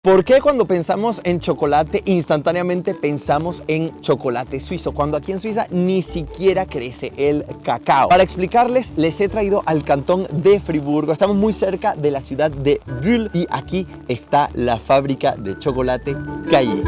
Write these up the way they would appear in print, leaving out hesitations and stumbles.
¿Por qué cuando pensamos en chocolate instantáneamente pensamos en chocolate suizo? Cuando aquí en Suiza ni siquiera crece el cacao. Para explicarles, les he traído al cantón de Friburgo. Estamos muy cerca de la ciudad de Bulle y aquí está la fábrica de chocolate Caillé.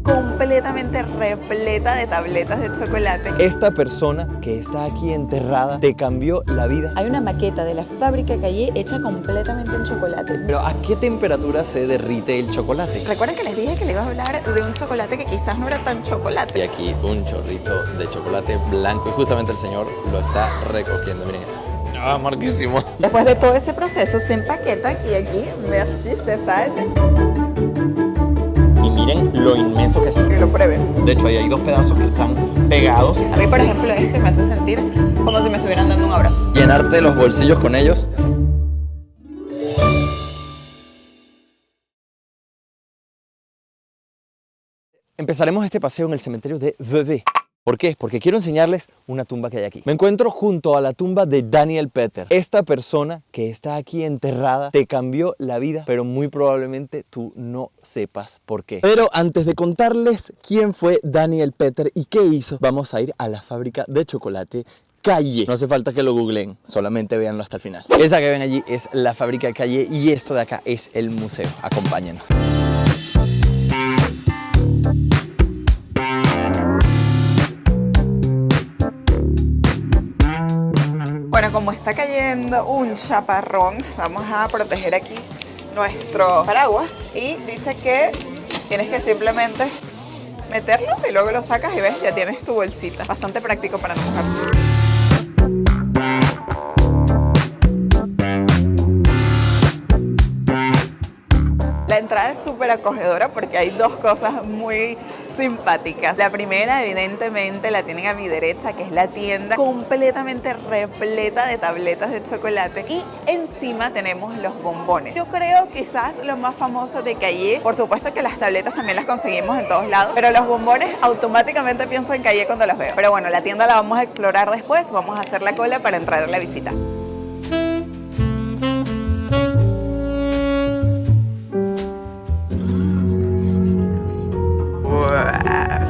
Completamente repleta de tabletas de chocolate. Esta persona que está aquí enterrada te cambió la vida. Hay una maqueta de la fábrica Caillé hecha completamente en chocolate. Pero ¿a qué temperatura se derrite el chocolate? ¿Recuerdan que les dije que les iba a hablar de un chocolate que quizás no era tan chocolate? Y aquí un chorrito de chocolate blanco y justamente el señor lo está recogiendo. Miren eso. Ah, marquísimo. Después de todo ese proceso se empaqueta y aquí, merci Stéphane. Y miren lo inmenso que es. Que lo prueben. De hecho, ahí hay dos pedazos que están pegados. A mí, por ejemplo, este me hace sentir como si me estuvieran dando un abrazo. Llenarte los bolsillos con ellos. Empezaremos este paseo en el cementerio de Vevey. ¿Por qué? Porque quiero enseñarles una tumba que hay aquí. Me encuentro junto a la tumba de Daniel Peter. Esta persona que está aquí enterrada te cambió la vida, pero muy probablemente tú no sepas por qué. Pero antes de contarles quién fue Daniel Peter y qué hizo, vamos a ir a la fábrica de chocolate Caillé. No hace falta que lo googleen, solamente véanlo hasta el final. Esa que ven allí es la fábrica Caillé y esto de acá es el museo. Acompáñenos. Bueno, como está cayendo un chaparrón, vamos a proteger aquí nuestro paraguas y dice que tienes que simplemente meterlo y luego lo sacas y ves, ya tienes tu bolsita. Bastante práctico para no mojarse. La entrada es súper acogedora porque hay dos cosas muy simpáticas. La primera, evidentemente, la tienen a mi derecha, que es la tienda completamente repleta de tabletas de chocolate. Y encima tenemos los bombones. Yo creo quizás lo más famoso de Caillé, por supuesto que las tabletas también las conseguimos en todos lados, pero los bombones automáticamente pienso en Caillé cuando los veo. Pero bueno, la tienda la vamos a explorar después, vamos a hacer la cola para entrar a la visita.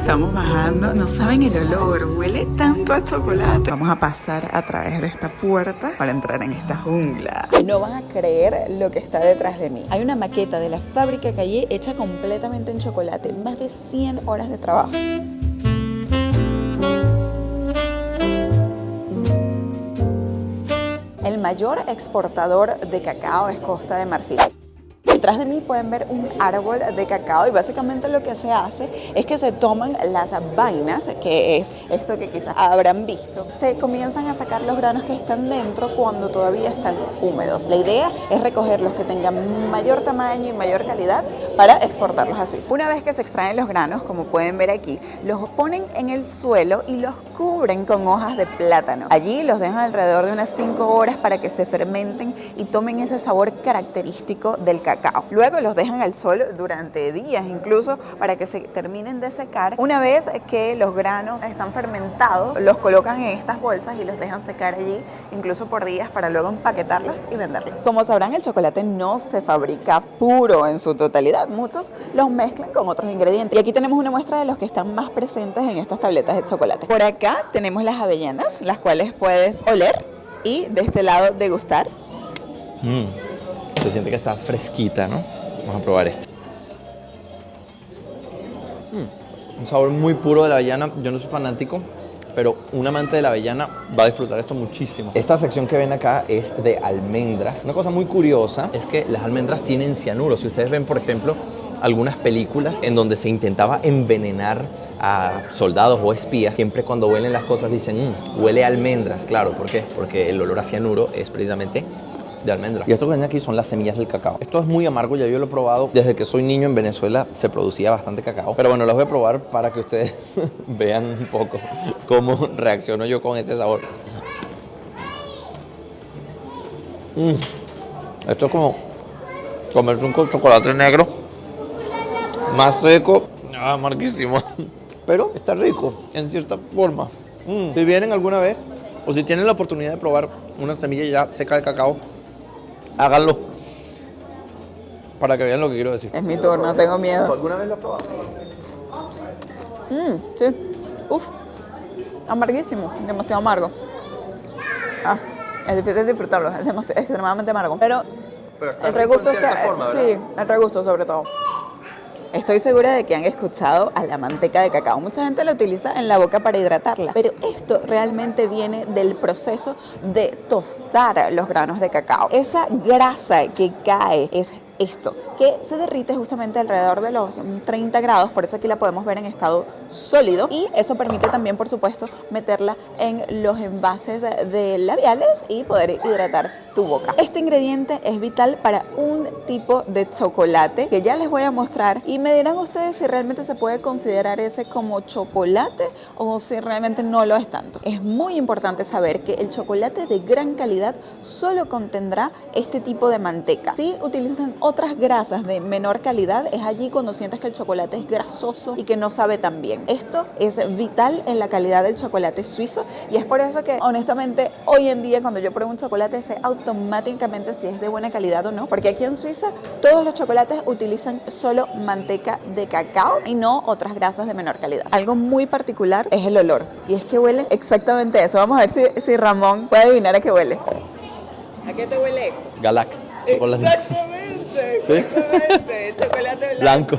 Estamos bajando, no saben el olor, huele tanto a chocolate. Vamos a pasar a través de esta puerta para entrar en esta jungla. No van a creer lo que está detrás de mí. Hay una maqueta de la fábrica Caillé hecha completamente en chocolate, más de 100 horas de trabajo. El mayor exportador de cacao es Costa de Marfil. Detrás de mí pueden ver un árbol de cacao y básicamente lo que se hace es que se toman las vainas, que es esto que quizás habrán visto. Se comienzan a sacar los granos que están dentro cuando todavía están húmedos. La idea es recoger los que tengan mayor tamaño y mayor calidad para exportarlos a Suiza. Una vez que se extraen los granos, como pueden ver aquí, los ponen en el suelo y los cubren con hojas de plátano. Allí los dejan alrededor de unas 5 horas para que se fermenten y tomen ese sabor característico del cacao. Luego los dejan al sol durante días incluso para que se terminen de secar. Una vez que los granos están fermentados, los colocan en estas bolsas y los dejan secar allí incluso por días para luego empaquetarlos y venderlos. Como sabrán, el chocolate no se fabrica puro en su totalidad. Muchos los mezclan con otros ingredientes. Y aquí tenemos una muestra de los que están más presentes en estas tabletas de chocolate. Por acá tenemos las avellanas, las cuales puedes oler y de este lado degustar. Se siente que está fresquita, ¿no? Vamos a probar este. Un sabor muy puro de la avellana. Yo no soy fanático, pero un amante de la avellana va a disfrutar esto muchísimo. Esta sección que ven acá es de almendras. Una cosa muy curiosa es que las almendras tienen cianuro. Si ustedes ven, por ejemplo, algunas películas en donde se intentaba envenenar a soldados o espías, siempre cuando huelen las cosas dicen, huele a almendras. Claro, ¿por qué? Porque el olor a cianuro es precisamente de almendra. Y esto que ven aquí son las semillas del cacao. Esto es muy amargo, ya yo lo he probado. Desde que soy niño en Venezuela se producía bastante cacao. Pero bueno, los voy a probar para que ustedes vean un poco cómo reacciono yo con este sabor. Esto es como comerse un chocolate negro más seco. Amarguísimo. Pero está rico, en cierta forma. Si vienen alguna vez o si tienen la oportunidad de probar una semilla ya seca de cacao, háganlo para que vean lo que quiero decir. Es mi turno, tengo miedo. ¿Alguna vez lo has probado? Sí. Uf, amarguísimo, demasiado amargo. Es difícil disfrutarlo, es extremadamente amargo. Pero está el regusto rico en cierta está, forma, ¿verdad? sí, el regusto sobre todo. Estoy segura de que han escuchado a la manteca de cacao. Mucha gente la utiliza en la boca para hidratarla, pero esto realmente viene del proceso de tostar los granos de cacao. Esa grasa que cae es esto, que se derrite justamente alrededor de los 30 grados, por eso aquí la podemos ver en estado sólido, y eso permite también, por supuesto, meterla en los envases de labiales y poder hidratar tu boca. Este ingrediente es vital para un tipo de chocolate que ya les voy a mostrar y me dirán ustedes si realmente se puede considerar ese como chocolate o si realmente no lo es tanto. Es muy importante saber que el chocolate de gran calidad solo contendrá este tipo de manteca. Si utilizan otras grasas de menor calidad, es allí cuando sientes que el chocolate es grasoso y que no sabe tan bien. Esto es vital en la calidad del chocolate suizo y es por eso que honestamente hoy en día cuando yo pruebo un chocolate sé automáticamente si es de buena calidad o no, porque aquí en Suiza todos los chocolates utilizan solo manteca de cacao y no otras grasas de menor calidad. Algo muy particular es el olor y es que huele exactamente eso. Vamos a ver si Ramón puede adivinar a qué huele. ¿A qué te huele eso? Galac, chocolate. Exactamente, chocolate blanco.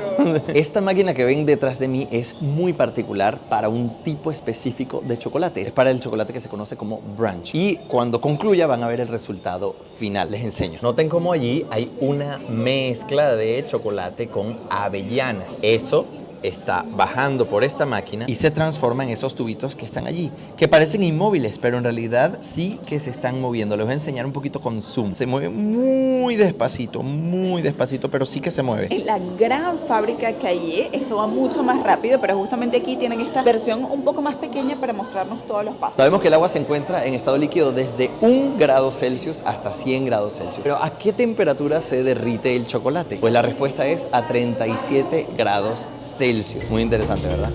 Esta máquina que ven detrás de mí es muy particular para un tipo específico de chocolate. Es para el chocolate que se conoce como brunch. Y cuando concluya van a ver el resultado final. Les enseño. Noten cómo allí hay una mezcla de chocolate con avellanas. Eso está bajando por esta máquina y se transforma en esos tubitos que están allí, que parecen inmóviles, pero en realidad sí que se están moviendo. Les voy a enseñar un poquito con zoom. Se mueve muy despacito, pero sí que se mueve. En la gran fábrica que hay, esto va mucho más rápido, pero justamente aquí tienen esta versión un poco más pequeña para mostrarnos todos los pasos. Sabemos que el agua se encuentra en estado líquido desde 1 grado Celsius hasta 100 grados Celsius. Pero ¿a qué temperatura se derrite el chocolate? Pues la respuesta es a 37 grados Celsius. Muy interesante, ¿verdad?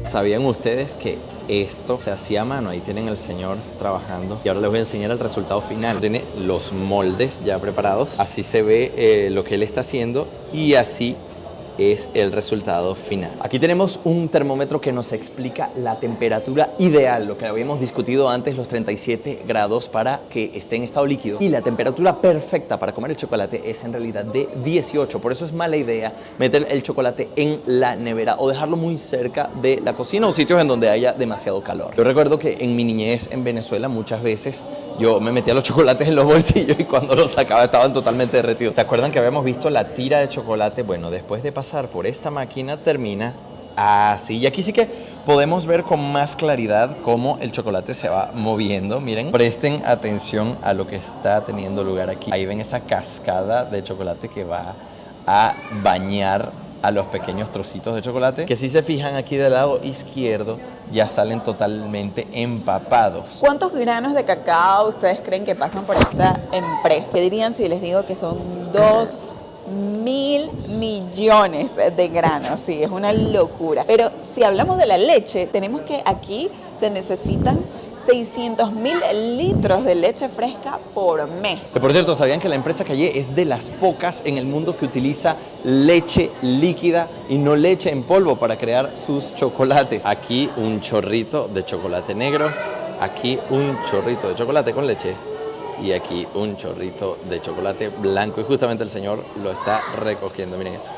¿Sabían ustedes que esto se hacía a mano? Ahí tienen al señor trabajando y ahora les voy a enseñar el resultado final. Tiene los moldes ya preparados, así se ve lo que él está haciendo y así es el resultado final. Aquí tenemos un termómetro que nos explica la temperatura ideal, lo que habíamos discutido antes, los 37 grados para que esté en estado líquido. Y la temperatura perfecta para comer el chocolate es en realidad de 18. Por eso es mala idea meter el chocolate en la nevera o dejarlo muy cerca de la cocina o sitios en donde haya demasiado calor. Yo recuerdo que en mi niñez en Venezuela muchas veces yo me metía los chocolates en los bolsillos y cuando los sacaba estaban totalmente derretidos. ¿Se acuerdan que habíamos visto la tira de chocolate? Bueno, después de pasar por esta máquina termina así. Y aquí sí que podemos ver con más claridad cómo el chocolate se va moviendo. Miren, presten atención a lo que está teniendo lugar aquí. Ahí ven esa cascada de chocolate que va a bañar a los pequeños trocitos de chocolate, que si se fijan aquí del lado izquierdo ya salen totalmente empapados. ¿Cuántos granos de cacao ustedes creen que pasan por esta empresa? ¿Qué dirían si les digo que son 2.000 millones de granos? Sí, es una locura. Pero si hablamos de la leche, tenemos que aquí se necesitan 600.000 litros de leche fresca por mes. Por cierto, ¿sabían que la empresa Caillé es de las pocas en el mundo que utiliza leche líquida y no leche en polvo para crear sus chocolates? Aquí un chorrito de chocolate negro, aquí un chorrito de chocolate con leche y aquí un chorrito de chocolate blanco. Y justamente el señor lo está recogiendo, miren eso.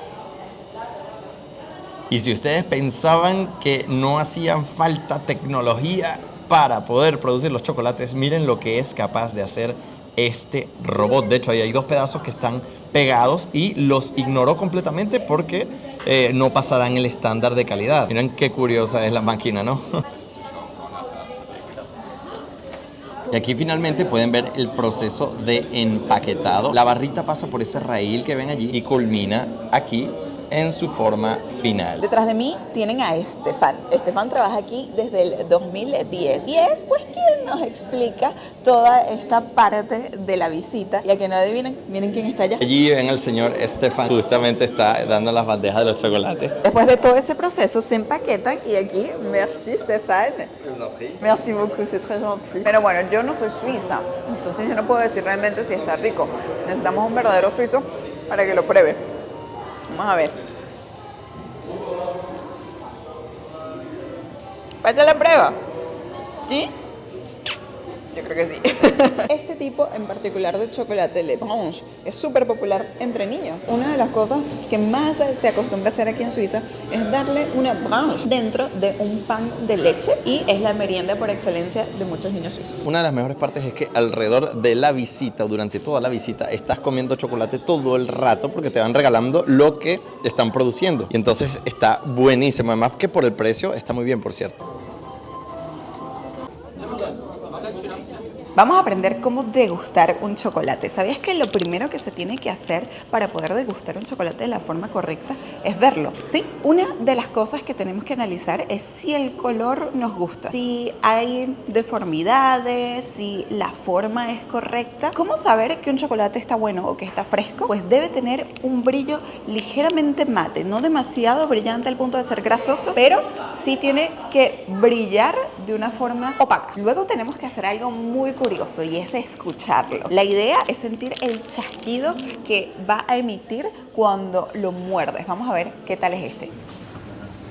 Y si ustedes pensaban que no hacían falta tecnología para poder producir los chocolates, miren lo que es capaz de hacer este robot. De hecho, ahí hay 2 pedazos que están pegados y los ignoró completamente porque no pasarán el estándar de calidad. Miren qué curiosa es la máquina, ¿no? Y aquí finalmente pueden ver el proceso de empaquetado. La barrita pasa por ese raíl que ven allí y culmina aquí en su forma final. Detrás de mí tienen a Estefan. Estefan trabaja aquí desde el 2010 y es pues quien nos explica toda esta parte de la visita. Y a que no adivinen, miren quién está allá. Allí ven al señor Estefan, justamente está dando las bandejas de los chocolates. Después de todo ese proceso se empaquetan y aquí, merci Stéphane. Merci beaucoup, c'est très gentil. Pero bueno, yo no soy suiza, entonces yo no puedo decir realmente si está rico. Necesitamos un verdadero suizo para que lo pruebe. Vamos a ver. ¿Pasa la prueba? ¿Sí? Yo creo que sí. Este tipo en particular de chocolate Le Branche es súper popular entre niños. Una de las cosas que más se acostumbra a hacer aquí en Suiza es darle una branche dentro de un pan de leche y es la merienda por excelencia de muchos niños suizos. Una de las mejores partes es que alrededor de la visita, durante toda la visita, estás comiendo chocolate todo el rato porque te van regalando lo que están produciendo. Y entonces está buenísimo. Además que por el precio está muy bien, por cierto. Vamos a aprender cómo degustar un chocolate. ¿Sabías que lo primero que se tiene que hacer para poder degustar un chocolate de la forma correcta es verlo? ¿Sí? Una de las cosas que tenemos que analizar es si el color nos gusta, si hay deformidades, si la forma es correcta. ¿Cómo saber que un chocolate está bueno o que está fresco? Pues debe tener un brillo ligeramente mate, no demasiado brillante al punto de ser grasoso, pero sí tiene que brillar de una forma opaca. Luego tenemos que hacer algo muy curioso y es escucharlo. La idea es sentir el chasquido que va a emitir cuando lo muerdes. Vamos a ver qué tal es este.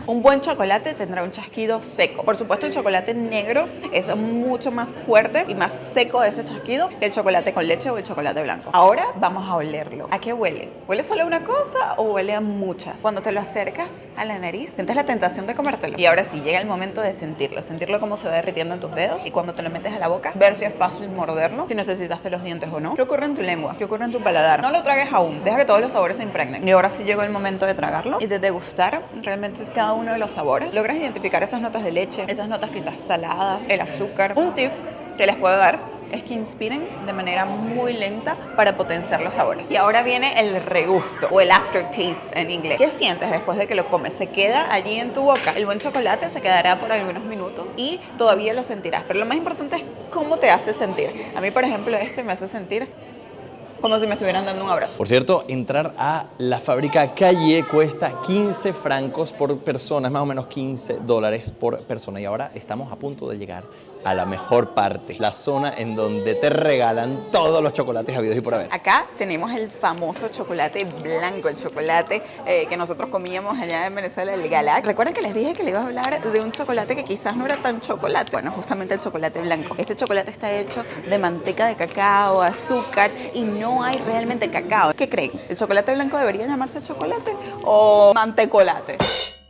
Un buen chocolate tendrá un chasquido seco. Por supuesto, el chocolate negro es mucho más fuerte y más seco de ese chasquido que el chocolate con leche o el chocolate blanco. Ahora vamos a olerlo. ¿A qué huele? ¿Huele solo a una cosa o huele a muchas? Cuando te lo acercas a la nariz, sientes la tentación de comértelo. Y ahora sí, llega el momento de sentirlo como se va derritiendo en tus dedos y cuando te lo metes a la boca, ver si es fácil morderlo, si necesitaste los dientes o no. ¿Qué ocurre en tu lengua? ¿Qué ocurre en tu paladar? No lo tragues aún. Deja que todos los sabores se impregnen. Y ahora sí llegó el momento de tragarlo y de degustar realmente cada uno de los sabores. Logras identificar esas notas de leche, esas notas quizás saladas, el azúcar. Un tip que les puedo dar es que inspiren de manera muy lenta para potenciar los sabores. Y ahora viene el regusto o el aftertaste en inglés. ¿Qué sientes después de que lo comes? Se queda allí en tu boca. El buen chocolate se quedará por algunos minutos y todavía lo sentirás. Pero lo más importante es cómo te hace sentir. A mí, por ejemplo, este me hace sentir como si me estuvieran dando un abrazo. Por cierto, entrar a la fábrica Calle cuesta 15 francos por persona, es más o menos $15 por persona. Y ahora estamos a punto de llegar a la mejor parte, la zona en donde te regalan todos los chocolates habidos y por haber. Acá tenemos el famoso chocolate blanco, el chocolate que nosotros comíamos allá en Venezuela, el Galac. ¿Recuerdan que les dije que les iba a hablar de un chocolate que quizás no era tan chocolate? Bueno, justamente el chocolate blanco. Este chocolate está hecho de manteca de cacao, azúcar y no hay realmente cacao. ¿Qué creen? ¿El chocolate blanco debería llamarse chocolate o mantecolate?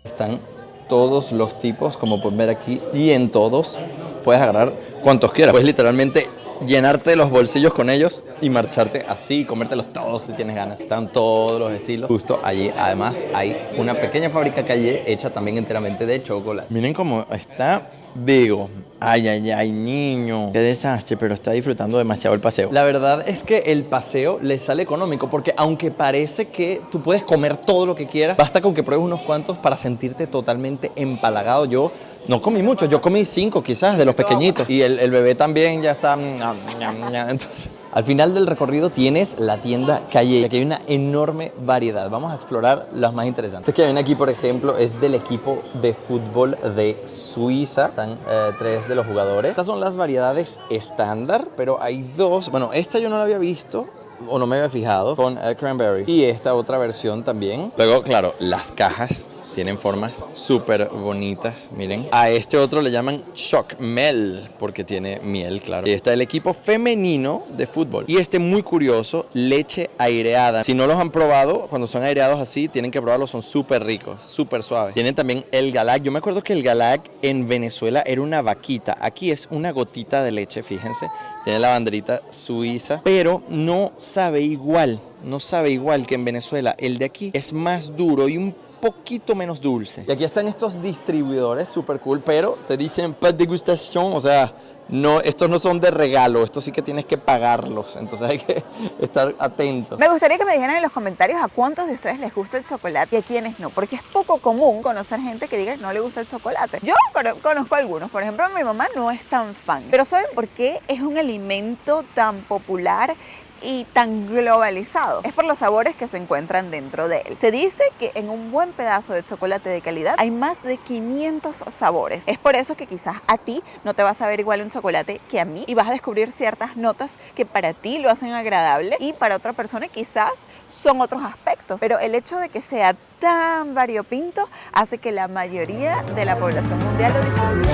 Están todos los tipos, como pueden ver aquí, y en todos puedes agarrar cuantos quieras. Puedes literalmente llenarte los bolsillos con ellos y marcharte así, comértelos todos si tienes ganas. Están todos los estilos. Justo allí, además, hay una pequeña fábrica Calle hecha también enteramente de chocolate. Miren cómo está Vigo. Ay, ay, ay, niño. Qué desastre, pero está disfrutando demasiado el paseo. La verdad es que el paseo le sale económico porque aunque parece que tú puedes comer todo lo que quieras, basta con que pruebes unos cuantos para sentirte totalmente empalagado. Yo no comí mucho, yo comí 5 quizás de los pequeñitos y el bebé también ya está. Entonces, al final del recorrido tienes la tienda Calle. Aquí hay una enorme variedad. Vamos a explorar las más interesantes. Este que ven aquí, por ejemplo, es del equipo de fútbol de Suiza. Están 3 de los jugadores. Estas son las variedades estándar, pero hay 2. Bueno, esta yo no la había visto o no me había fijado, con cranberry. Y esta otra versión también. Luego, claro, las cajas tienen formas súper bonitas, miren. A este otro le llaman Chocmel, porque tiene miel, claro. Y está el equipo femenino de fútbol. Y este muy curioso, leche aireada. Si no los han probado, cuando son aireados así, tienen que probarlos, son súper ricos, súper suaves. Tienen también el Galac. Yo me acuerdo que el Galac en Venezuela era una vaquita. Aquí es una gotita de leche, fíjense. Tiene la banderita suiza, pero no sabe igual. No sabe igual que en Venezuela. El de aquí es más duro y un poquito menos dulce. Y aquí están estos distribuidores, súper cool, pero te dicen pas degustation, o sea, no, estos no son de regalo, estos sí que tienes que pagarlos, entonces hay que estar atento. Me gustaría que me dijeran en los comentarios a cuántos de ustedes les gusta el chocolate y a quiénes no, porque es poco común conocer gente que diga que no le gusta el chocolate. Yo conozco algunos, por ejemplo, mi mamá no es tan fan, pero ¿saben por qué es un alimento tan popular y tan globalizado? Es por los sabores que se encuentran dentro de él. Se dice que en un buen pedazo de chocolate de calidad hay más de 500 sabores. Es por eso que quizás a ti no te va a saber igual un chocolate que a mí y vas a descubrir ciertas notas que para ti lo hacen agradable y para otra persona quizás son otros aspectos. Pero el hecho de que sea tan variopinto hace que la mayoría de la población mundial lo disfrute.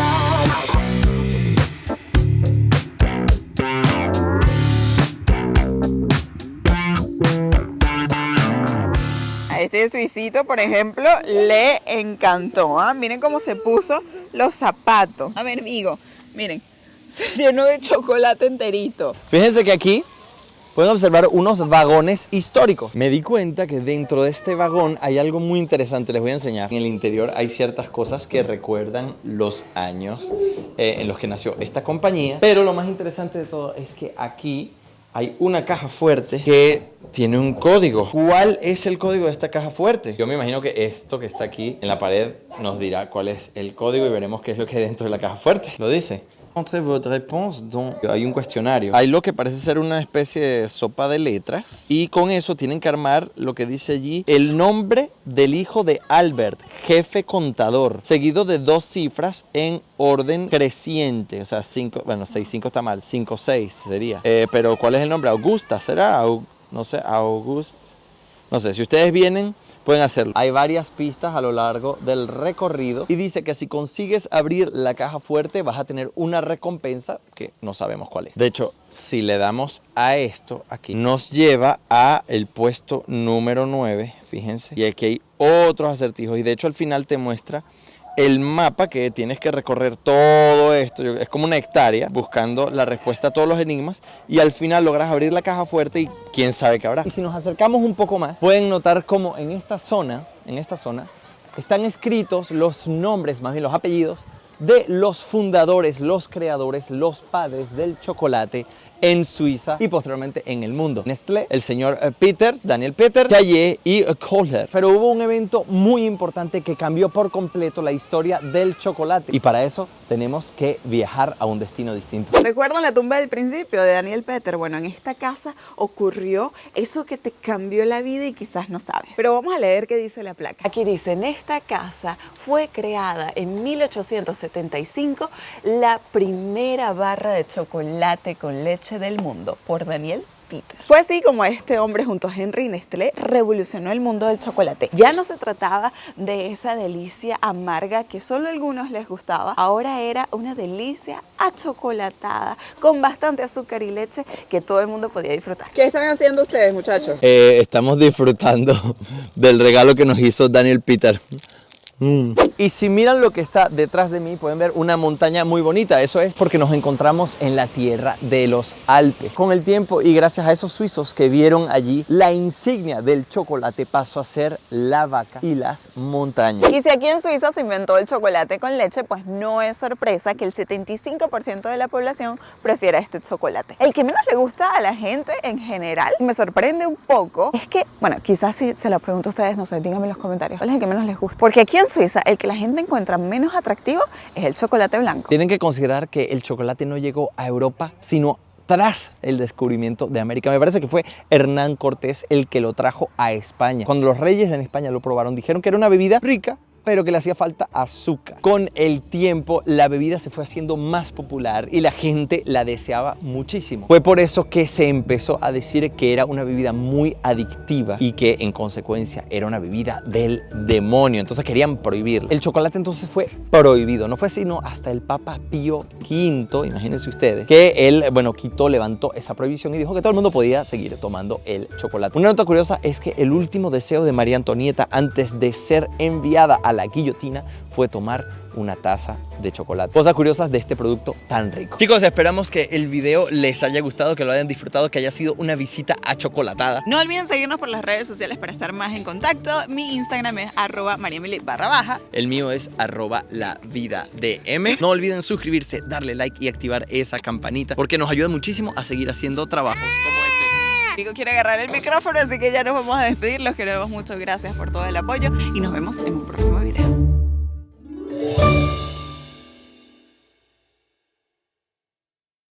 Este suicito, por ejemplo, le encantó. Miren cómo se puso los zapatos. A ver, amigo, miren, se llenó de chocolate enterito. Fíjense que aquí pueden observar unos vagones históricos. Me di cuenta que dentro de este vagón hay algo muy interesante, les voy a enseñar. En el interior hay ciertas cosas que recuerdan los años en los que nació esta compañía, pero lo más interesante de todo es que aquí hay una caja fuerte que tiene un código. ¿Cuál es el código de esta caja fuerte? Yo me imagino que esto que está aquí en la pared nos dirá cuál es el código y veremos qué es lo que hay dentro de la caja fuerte. Lo dice. Entre votre réponse, hay un cuestionario. Hay lo que parece ser una especie de sopa de letras y con eso tienen que armar lo que dice allí: el nombre del hijo de Albert, jefe contador, seguido de 2 cifras en orden creciente. O sea, 5, bueno, 6-5 está mal, 5-6 sería. Pero ¿cuál es el nombre? Augusta, ¿será? No sé, August. No sé, si ustedes vienen, pueden hacerlo. Hay varias pistas a lo largo del recorrido y dice que si consigues abrir la caja fuerte vas a tener una recompensa que no sabemos cuál es. De hecho, si le damos a esto aquí, nos lleva a el puesto número 9, fíjense. Y aquí hay otros acertijos y de hecho al final te muestra el mapa que tienes que recorrer todo esto. Es como una hectárea buscando la respuesta a todos los enigmas y al final logras abrir la caja fuerte y quién sabe qué habrá. Y si nos acercamos un poco más, pueden notar cómo en esta zona están escritos los nombres, más bien los apellidos de los fundadores, los creadores, los padres del chocolate en Suiza y posteriormente en el mundo. Nestlé, el señor Daniel Peter, Caillé y Kohler. Pero hubo un evento muy importante que cambió por completo la historia del chocolate y para eso tenemos que viajar a un destino distinto. ¿Recuerdan la tumba del principio de Daniel Peter? Bueno, en esta casa ocurrió eso que te cambió la vida y quizás no sabes. Pero vamos a leer qué dice la placa. Aquí dice: en esta casa fue creada en 1875 la primera barra de chocolate con leche del mundo por Daniel Peter. Fue así como este hombre junto a Henry Nestlé revolucionó el mundo del chocolate. Ya no se trataba de esa delicia amarga que solo a algunos les gustaba, ahora era una delicia achocolatada con bastante azúcar y leche que todo el mundo podía disfrutar. ¿Qué están haciendo ustedes, muchachos? Estamos disfrutando del regalo que nos hizo Daniel Peter. Y si miran lo que está detrás de mí, pueden ver una montaña muy bonita. Eso es porque nos encontramos en la tierra de los Alpes. Con el tiempo y gracias a esos suizos que vieron allí, la insignia del chocolate pasó a ser la vaca y las montañas. Y si aquí en Suiza se inventó el chocolate con leche, pues no es sorpresa que el 75% de la población prefiera este chocolate. El que menos le gusta a la gente en general, me sorprende un poco, es que, bueno, quizás si se lo pregunto a ustedes, no sé, díganme en los comentarios, ¿cuál es el que menos les gusta? Porque aquí en Suiza, el que la gente encuentra menos atractivo es el chocolate blanco. Tienen que considerar que el chocolate no llegó a Europa, sino tras el descubrimiento de América. Me parece que fue Hernán Cortés el que lo trajo a España. Cuando los reyes en España lo probaron, dijeron que era una bebida rica, pero que le hacía falta azúcar. Con el tiempo, la bebida se fue haciendo más popular y la gente la deseaba muchísimo. Fue por eso que se empezó a decir que era una bebida muy adictiva y que en consecuencia era una bebida del demonio. Entonces querían prohibirla. El chocolate entonces fue prohibido. No fue sino hasta el Papa Pío V, imagínense ustedes, que él, levantó esa prohibición y dijo que todo el mundo podía seguir tomando el chocolate. Una nota curiosa es que el último deseo de María Antonieta antes de ser enviada a la guillotina fue tomar una taza de chocolate. Cosas curiosas de este producto tan rico. Chicos, esperamos que el video les haya gustado, que lo hayan disfrutado, que haya sido una visita achocolatada. No olviden seguirnos por las redes sociales para estar más en contacto. Mi Instagram es @mariamily_. El mío es @lavidadm. No olviden suscribirse, darle like y activar esa campanita porque nos ayuda muchísimo a seguir haciendo trabajos como este. Pico quiere agarrar el micrófono, así que ya nos vamos a despedir. Los queremos mucho, gracias por todo el apoyo y nos vemos en un próximo video.